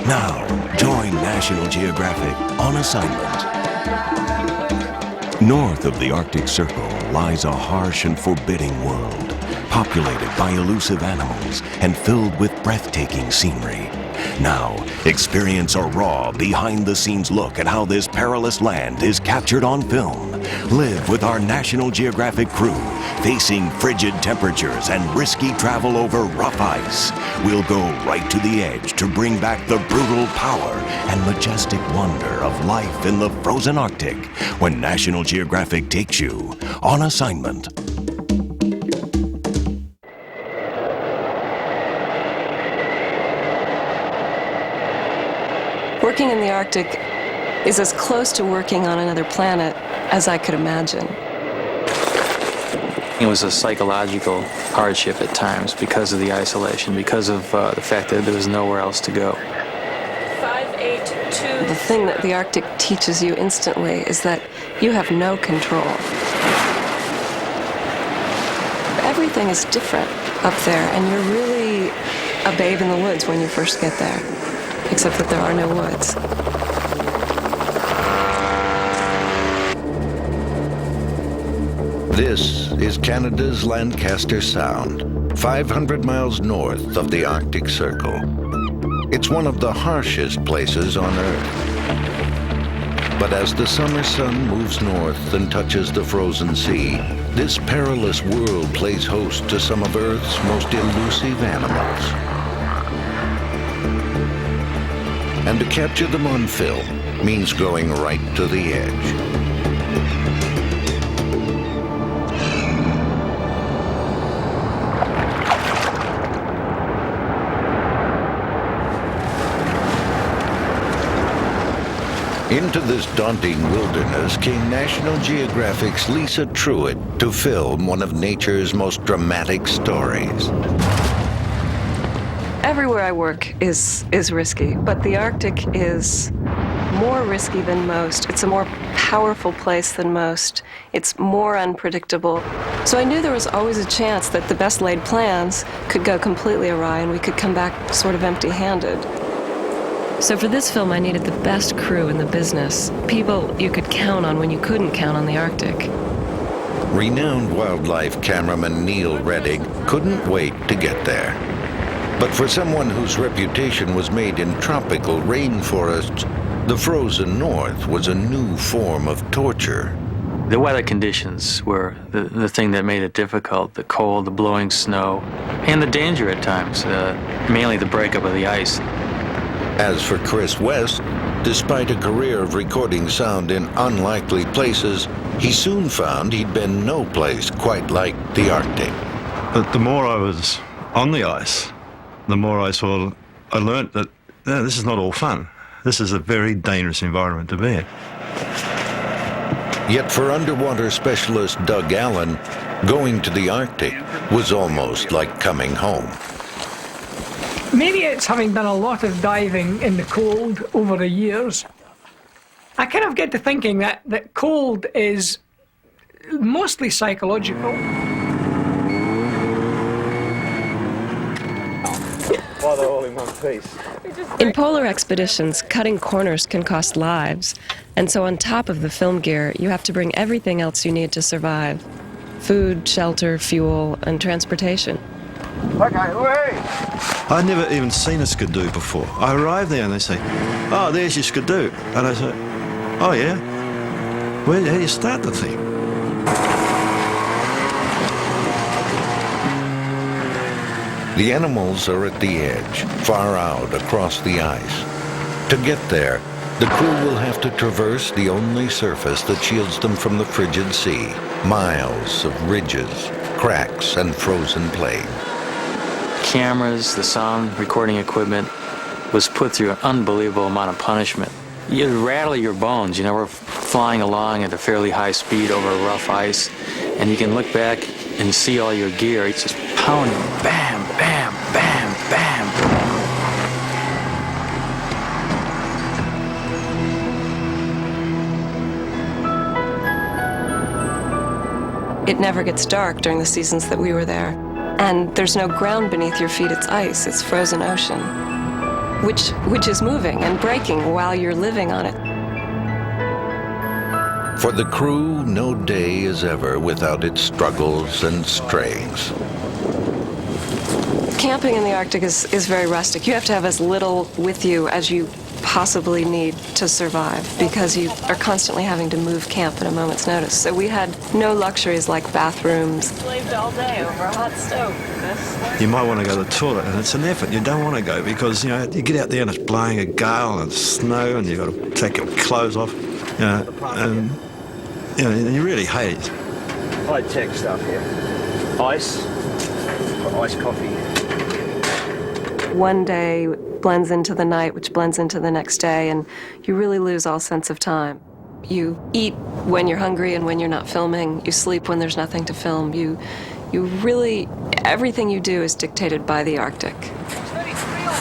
Now, join National Geographic on assignment. North of the Arctic Circle lies a harsh and forbidding world, populated by elusive animals and filled with breathtaking scenery. Now, experience a raw, behind-the-scenes look at how this perilous land is captured on film. Live with our National Geographic crew, facing frigid temperatures and risky travel over rough ice. We'll go right to the edge to bring back the brutal power and majestic wonder of life in the frozen Arctic when National Geographic takes you on assignment. Working in the Arctic is as close to working on another planet as I could imagine. It was a psychological hardship at times because of the isolation, because of the fact that there was nowhere else to go. 582. The thing that the Arctic teaches you instantly is that you have no control. Everything is different up there, and you're really a babe in the woods when you first get there, except that there are no woods. This is Canada's Lancaster Sound, 500 miles north of the Arctic Circle. It's one of the harshest places on Earth. But as the summer sun moves north and touches the frozen sea, this perilous world plays host to some of Earth's most elusive animals. And to capture them on film means going right to the edge. Into this daunting wilderness came National Geographic's Lisa Truitt to film one of nature's most dramatic stories. Everywhere I work is risky, but the Arctic is more risky than most. It's a more powerful place than most. It's more unpredictable. So I knew there was always a chance that the best laid plans could go completely awry and we could come back sort of empty-handed. So for this film, I needed the best crew in the business, people you could count on when you couldn't count on the Arctic. Renowned wildlife cameraman Neil Reddick couldn't wait to get there. But for someone whose reputation was made in tropical rainforests, the frozen north was a new form of torture. The weather conditions were the thing that made it difficult, the cold, the blowing snow, and the danger at times, mainly the breakup of the ice. As for Chris West, despite a career of recording sound in unlikely places, he soon found he'd been no place quite like the Arctic. But the more I was on the ice, the more I learnt that this is not all fun. This is a very dangerous environment to be in. Yet for underwater specialist Doug Allen, going to the Arctic was almost like coming home. Maybe it's having done a lot of diving in the cold over the years. I kind of get to thinking that cold is mostly psychological. Why they're all in one piece? In polar expeditions, cutting corners can cost lives, and so on top of the film gear, you have to bring everything else you need to survive: food, shelter, fuel, and transportation. Okay, wait! I'd never even seen a skidoo before. I arrived there and they say, "Oh, there's your skidoo." And I say, "Oh yeah? How do you start the thing?" The animals are at the edge, far out across the ice. To get there, the crew will have to traverse the only surface that shields them from the frigid sea. Miles of ridges, cracks, and frozen plain. Cameras, the sound recording equipment was put through an unbelievable amount of punishment. You'd rattle your bones. We're flying along at a fairly high speed over rough ice, and you can look back and see all your gear. It's just pounding, bam, bam, bam, bam. It never gets dark during the seasons that we were there. And there's no ground beneath your feet, it's ice, it's frozen ocean. which is moving and breaking while you're living on it. For the crew, no day is ever without its struggles and strains. Camping in the Arctic is very rustic. You have to have as little with you as you possibly need to survive because you are constantly having to move camp at a moment's notice. So we had no luxuries like bathrooms. Slaved all day over a hot stove. You might want to go to the toilet, and it's an effort. You don't want to go because, you get out there and it's blowing a gale and it's snow and you've got to take your clothes off, and you really hate it. High-tech stuff here. Ice. Got iced coffee. One day blends into the night, which blends into the next day, and you really lose all sense of time. You eat when you're hungry and when you're not filming. You sleep when there's nothing to film. You really, everything you do is dictated by the Arctic.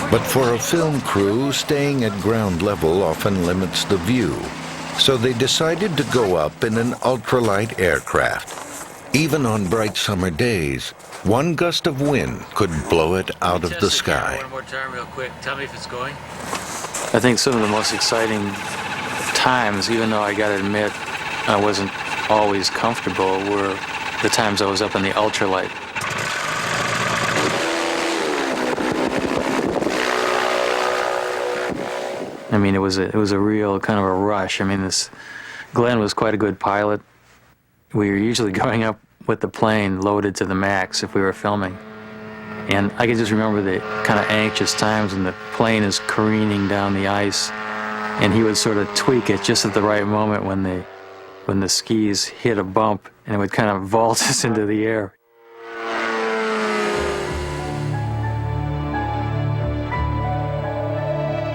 But for a film crew, staying at ground level often limits the view. So they decided to go up in an ultralight aircraft. Even on bright summer days, one gust of wind could blow it out of the sky. One more time real quick. Tell me if it's going. I think some of the most exciting times, even though I got to admit I wasn't always comfortable, were the times I was up in the ultralight. I mean, it was a real kind of a rush. I mean, Glenn was quite a good pilot. We were usually going up with the plane loaded to the max if we were filming. And I can just remember the kind of anxious times when the plane is careening down the ice, and he would sort of tweak it just at the right moment when the skis hit a bump, and it would kind of vault us into the air.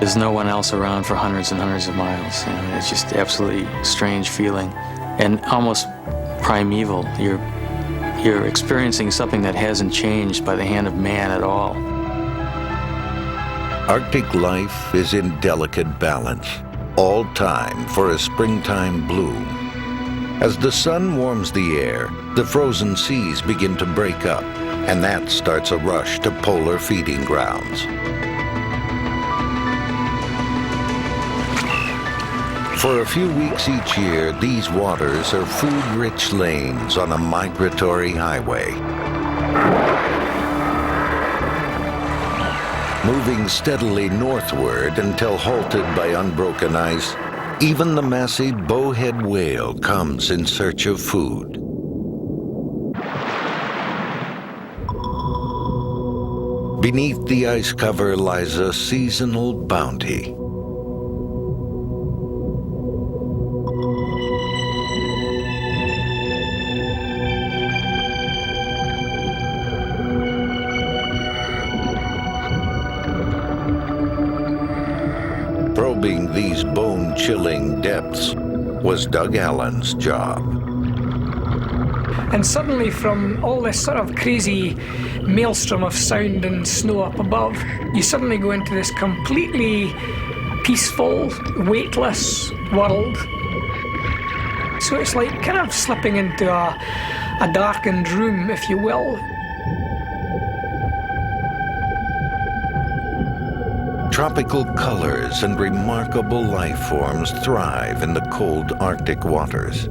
There's no one else around for hundreds and hundreds of miles. It's just absolutely strange feeling, and almost primeval. You're experiencing something that hasn't changed by the hand of man at all. Arctic life is in delicate balance, all time for a springtime bloom. As the sun warms the air, the frozen seas begin to break up, and that starts a rush to polar feeding grounds. For a few weeks each year, these waters are food-rich lanes on a migratory highway. Moving steadily northward until halted by unbroken ice, even the massive bowhead whale comes in search of food. Beneath the ice cover lies a seasonal bounty. Probing these bone-chilling depths was Doug Allen's job. And suddenly, from all this sort of crazy maelstrom of sound and snow up above, you suddenly go into this completely peaceful, weightless world. So it's like kind of slipping into a darkened room, if you will. Tropical colors and remarkable life forms thrive in the cold Arctic waters.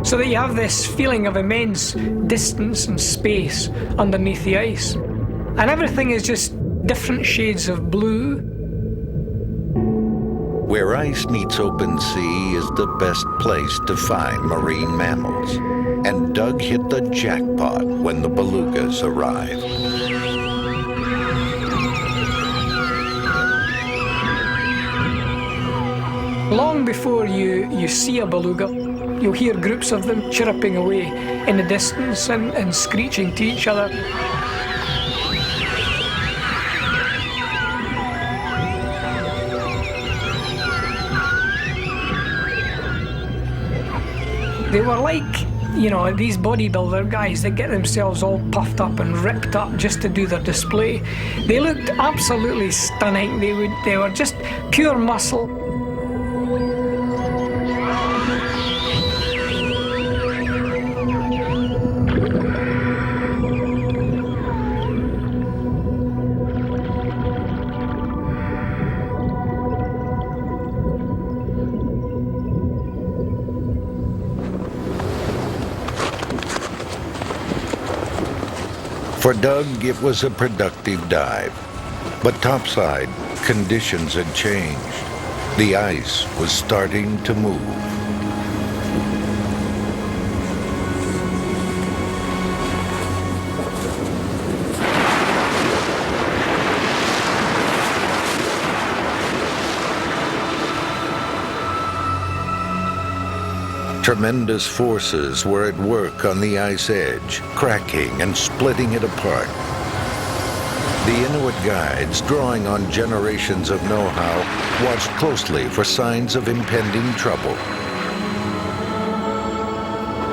So that you have this feeling of immense distance and space underneath the ice. And everything is just different shades of blue. Where ice meets open sea is the best place to find marine mammals. And Doug hit the jackpot when the belugas arrived. Long before you see a beluga, you'll hear groups of them chirruping away in the distance and screeching to each other. They were like, these bodybuilder guys that get themselves all puffed up and ripped up just to do their display. They looked absolutely stunning. They were just pure muscle. For Doug, it was a productive dive. But topside, conditions had changed. The ice was starting to move. Tremendous forces were at work on the ice edge, cracking and splitting it apart. The Inuit guides, drawing on generations of know-how, watched closely for signs of impending trouble.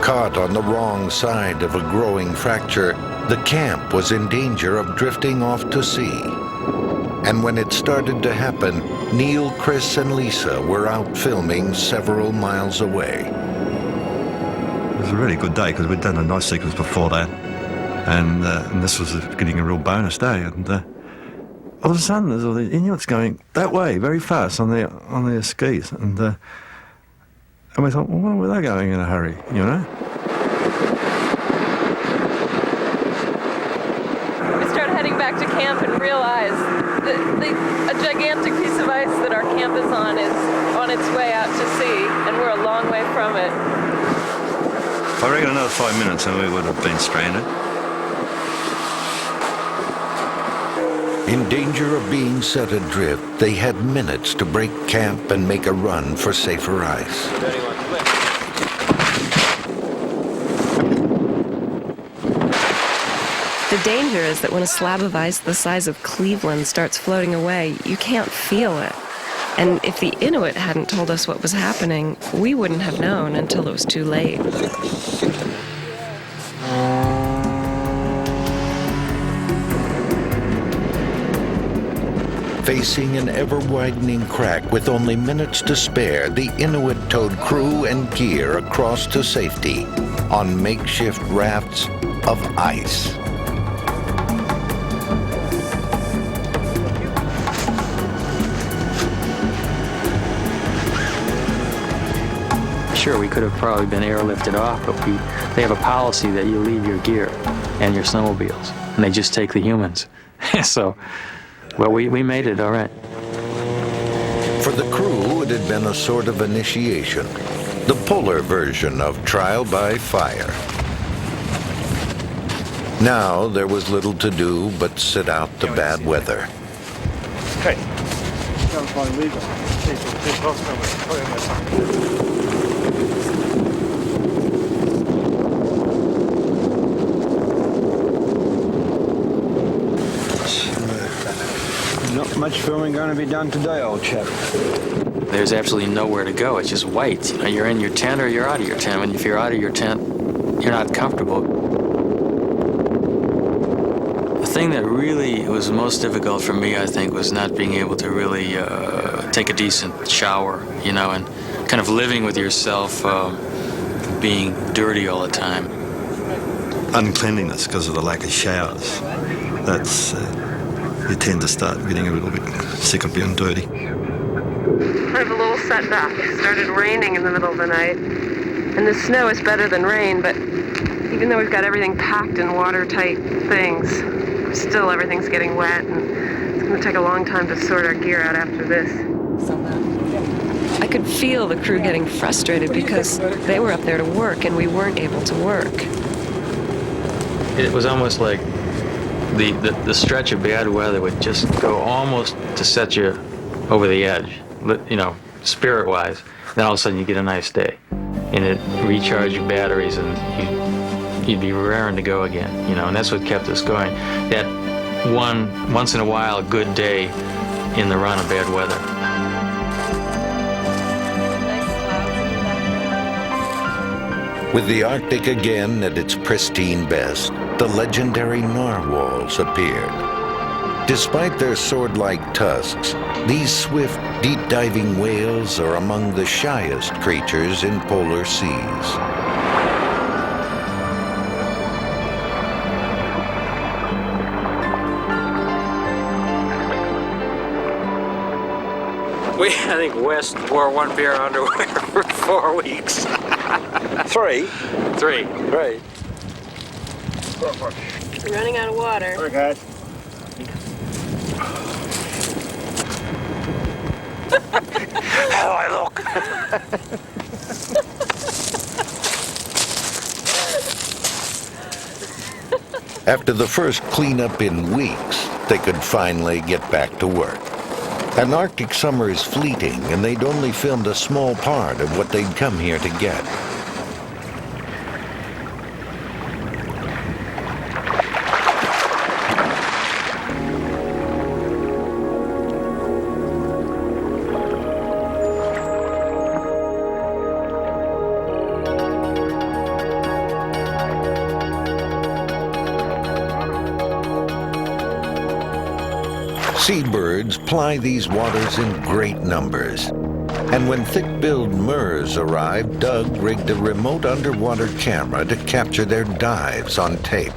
Caught on the wrong side of a growing fracture, the camp was in danger of drifting off to sea. And when it started to happen, Neil, Chris, and Lisa were out filming several miles away. It was a really good day because we'd done a nice sequence before that, and this was getting a real bonus day. And all of a sudden, there's all the Inuits going that way very fast on their skis, and we thought, well, why were they going in a hurry, you know? We started heading back to camp and realized that a gigantic piece of ice that our camp is on its way out to sea, and we're a long way from it. I reckon another 5 minutes and we would have been stranded. In danger of being set adrift, they had minutes to break camp and make a run for safer ice. The danger is that when a slab of ice the size of Cleveland starts floating away, you can't feel it. And if the Inuit hadn't told us what was happening, we wouldn't have known until it was too late. Facing an ever-widening crack with only minutes to spare, the Inuit towed crew and gear across to safety on makeshift rafts of ice. Sure, we could have probably been airlifted off, but they have a policy that you leave your gear and your snowmobiles, and they just take the humans. So, well, we made it all right. For the crew, it had been a sort of initiation, the polar version of trial by fire. Now there was little to do but sit out the bad weather. Okay. Not much filming going to be done today, old chap. There's absolutely nowhere to go. It's just white. You know, you're in your tent or you're out of your tent. And if you're out of your tent, you're not comfortable. The thing that really was most difficult for me, I think, was not being able to really take a decent shower, you know, and kind of living with yourself being dirty all the time. Uncleanliness because of the lack of showers. That's, you tend to start getting a little bit sick of being dirty. I have a little setback. It started raining in the middle of the night. And the snow is better than rain, but even though we've got everything packed in watertight things, still everything's getting wet, and it's going to take a long time to sort our gear out after this. I could feel the crew getting frustrated because they were up there to work and we weren't able to work. It was almost like the stretch of bad weather would just go almost to set you over the edge, you know, spirit-wise. Then all of a sudden you get a nice day, and it recharged your batteries, and you'd be raring to go again, you know. And that's what kept us going. That once in a while good day in the run of bad weather. With the Arctic again at its pristine best, the legendary narwhals appeared. Despite their sword-like tusks, these swift, deep-diving whales are among the shyest creatures in polar seas. I think West wore one pair of underwear for 4 weeks. Three. Three. We're running out of water. Okay. How do I look? After the first cleanup in weeks, they could finally get back to work. An Arctic summer is fleeting, and they'd only filmed a small part of what they'd come here to get. Seabirds ply these waters in great numbers. And when thick-billed murres arrived, Doug rigged a remote underwater camera to capture their dives on tape.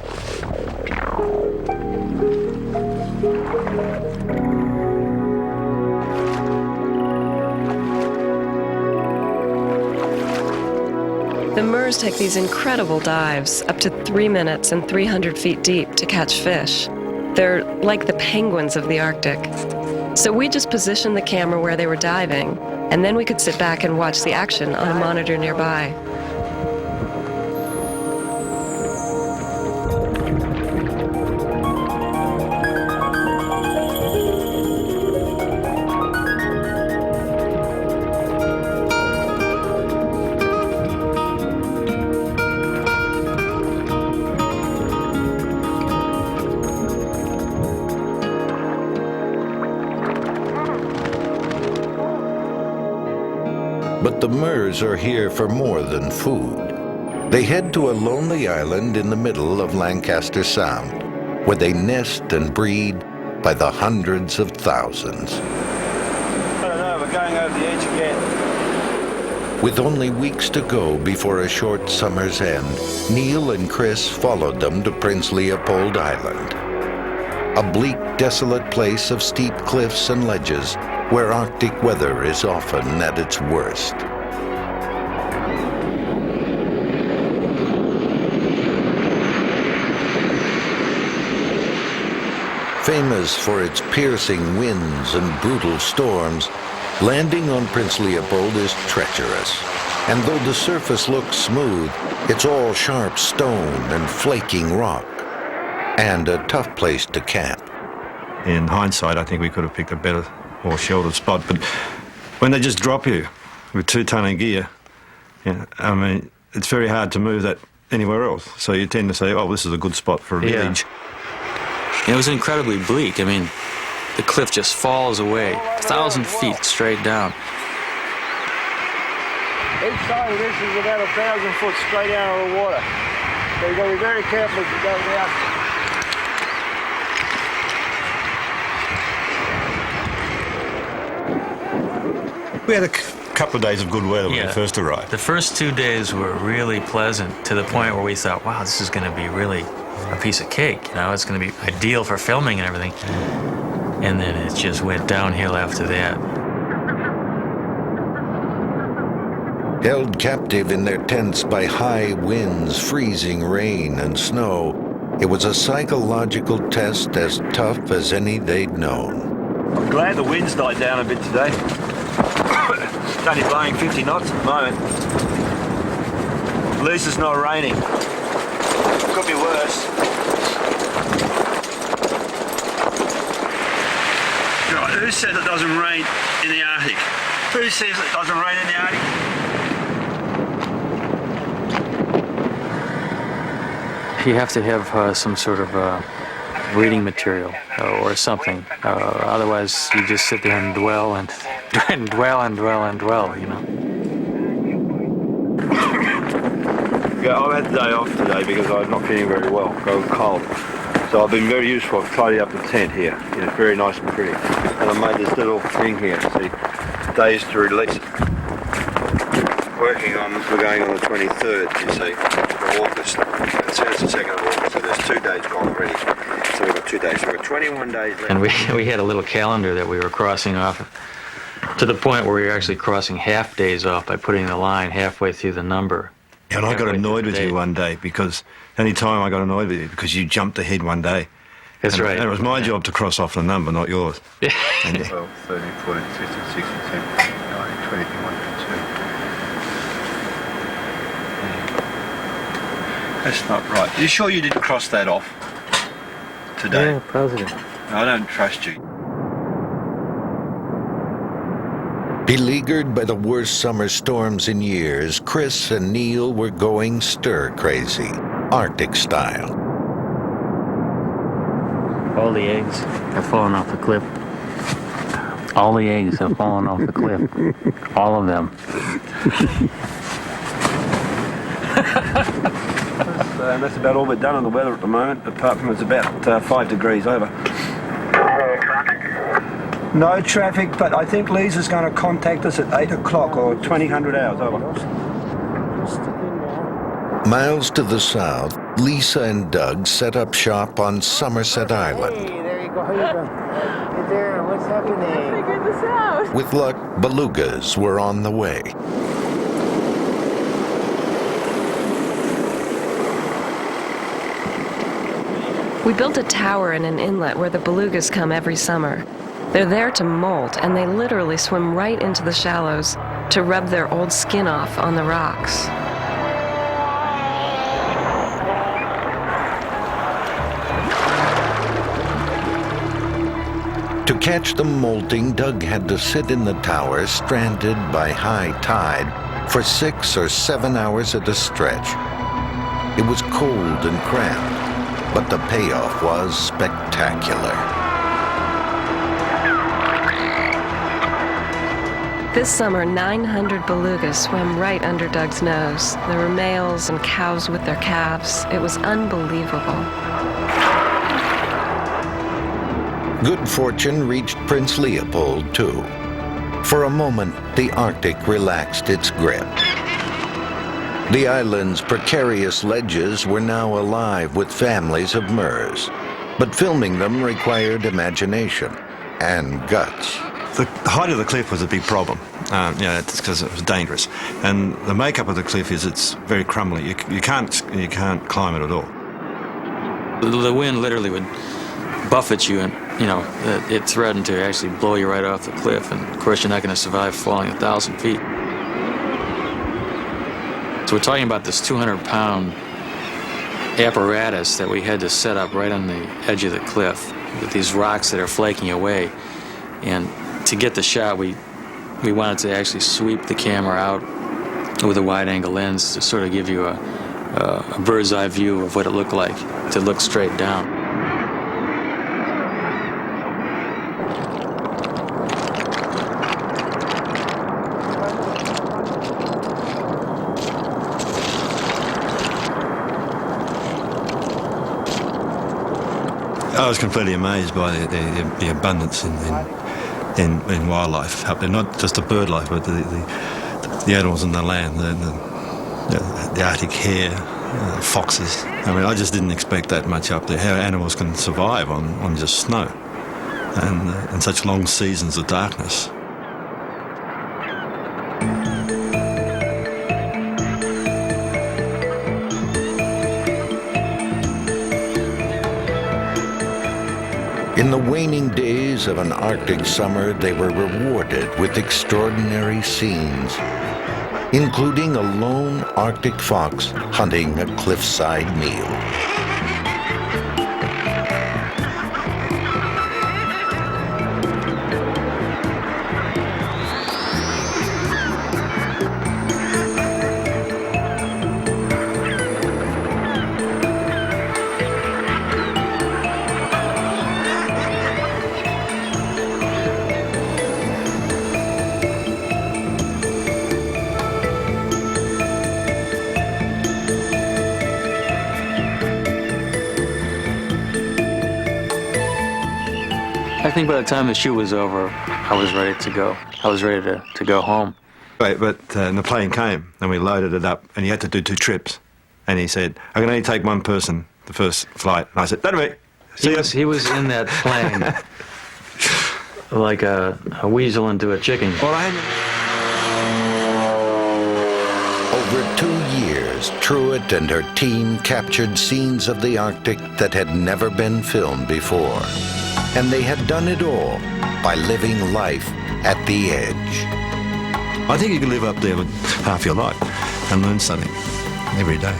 The murres take these incredible dives, up to 3 minutes and 300 feet deep, to catch fish. They're like the penguins of the Arctic. So we just positioned the camera where they were diving, and then we could sit back and watch the action on a monitor nearby. But the murres are here for more than food. They head to a lonely island in the middle of Lancaster Sound, where they nest and breed by the hundreds of thousands. I don't know, we're going over the edge again. With only weeks to go before a short summer's end, Neil and Chris followed them to Prince Leopold Island. A bleak, desolate place of steep cliffs and ledges where Arctic weather is often at its worst. Famous for its piercing winds and brutal storms, landing on Prince Leopold is treacherous. And though the surface looks smooth, it's all sharp stone and flaking rock, and a tough place to camp. In hindsight, I think we could have picked a better, more sheltered spot. But when they just drop you with 2-ton of gear, I mean, it's very hard to move that anywhere else. So you tend to say, oh, this is a good spot for a village. It was incredibly bleak. I mean, the cliff just falls away, 1,000 feet straight down. Each side of this is about 1,000 foot straight out of the water. So you've got to be very careful as you go down. We had a couple of days of good weather when we first arrived. The first 2 days were really pleasant, to the point where we thought, wow, this is going to be really a piece of cake. You know, it's going to be ideal for filming and everything. And then it just went downhill after that. Held captive in their tents by high winds, freezing rain, and snow, it was a psychological test as tough as any they'd known. I'm glad the wind's died down a bit today. It's only blowing 50 knots at the moment. At least it's not raining. Could be worse. Right, who says it doesn't rain in the Arctic? Who says it doesn't rain in the Arctic? You have to have some sort of reading material or something. Otherwise, you just sit there and dwell and dwell and dwell and dwell, you know. Yeah, I've had the day off today because I'm not feeling very well. I was cold. So I've been very useful. I've tidied up the tent here. It's very nice and pretty. And I made this little thing here, see, days to release it. Working on, we're going on the 23rd, you see, of August. It says the 2nd of August, so there's 2 days gone already. So we've got 2 days, so we've got 21 days left. And we had a little calendar that we were crossing off, to the point where we were actually crossing half days off by putting the line halfway through the number. And I got halfway annoyed through with the you day. one day because any time I got annoyed with you because you jumped ahead one day. That's And right. it was my job to cross off the number, not yours. Yeah. And 12, 13, 14, 15, 16, 17, 19, 20, 21, 22. That's not right. Are you sure you didn't cross that off today? Yeah, positive. I don't trust you. Beleaguered by the worst summer storms in years, Chris and Neil were going stir-crazy, Arctic style. All the eggs have fallen off the cliff. All the eggs have fallen off the cliff. All of them. That's about all we've done on the weather at the moment, apart from it's about 5 degrees over. No traffic, but I think Lisa's going to contact us at 8 o'clock or 2000 hours, over. Miles to the south, Lisa and Doug set up shop on Somerset Island. Hey, there you go. How you doing? Hey there, what's happening? Figured this out. With luck, belugas were on the way. We built a tower in an inlet where the belugas come every summer. They're there to molt, and they literally swim right into the shallows to rub their old skin off on the rocks. To catch them molting, Doug had to sit in the tower, stranded by high tide, for 6 or 7 hours at a stretch. It was cold and cramped, but the payoff was spectacular. This summer, 900 belugas swam right under Doug's nose. There were males and cows with their calves. It was unbelievable. Good fortune reached Prince Leopold, too. For a moment, the Arctic relaxed its grip. The island's precarious ledges were now alive with families of murres, but filming them required imagination and guts. The height of the cliff was a big problem. It's because it was dangerous. And the makeup of the cliff is it's very crumbly. You can't climb it at all. The wind literally would buffet you, and it threatened to actually blow you right off the cliff. And of course, you're not going to survive falling 1,000 feet. So we're talking about this 200-pound apparatus that we had to set up right on the edge of the cliff with these rocks that are flaking away. And to get the shot, we wanted to actually sweep the camera out with a wide-angle lens to sort of give you a bird's eye view of what it looked like, to look straight down. I was completely amazed by the abundance in wildlife up there, not just the bird life, but the animals in the land, the Arctic hare, foxes. I mean, I just didn't expect that much up there, how animals can survive on just snow and such long seasons of darkness. In the waning days of an Arctic summer, they were rewarded with extraordinary scenes, including a lone Arctic fox hunting a cliffside meal. I think by the time the shoot was over, I was ready to go. I was ready to go home. Right, but the plane came and we loaded it up and he had to do 2 trips. And he said, I can only take one person the first flight. And I said, that'll be. He was in that plane like a weasel into a chicken. Well, Over over 2 years, Truett and her team captured scenes of the Arctic that had never been filmed before. And they had done it all by living life at the edge. I think you can live up there with half your life and learn something every day.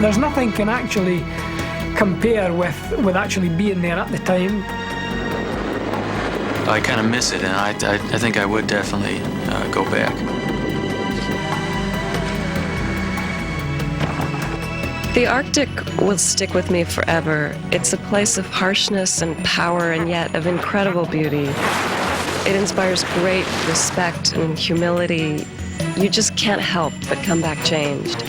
There's nothing can actually compare with actually being there at the time. I kind of miss it, and I think I would definitely go back. The Arctic will stick with me forever. It's a place of harshness and power, and yet of incredible beauty. It inspires great respect and humility. You just can't help but come back changed.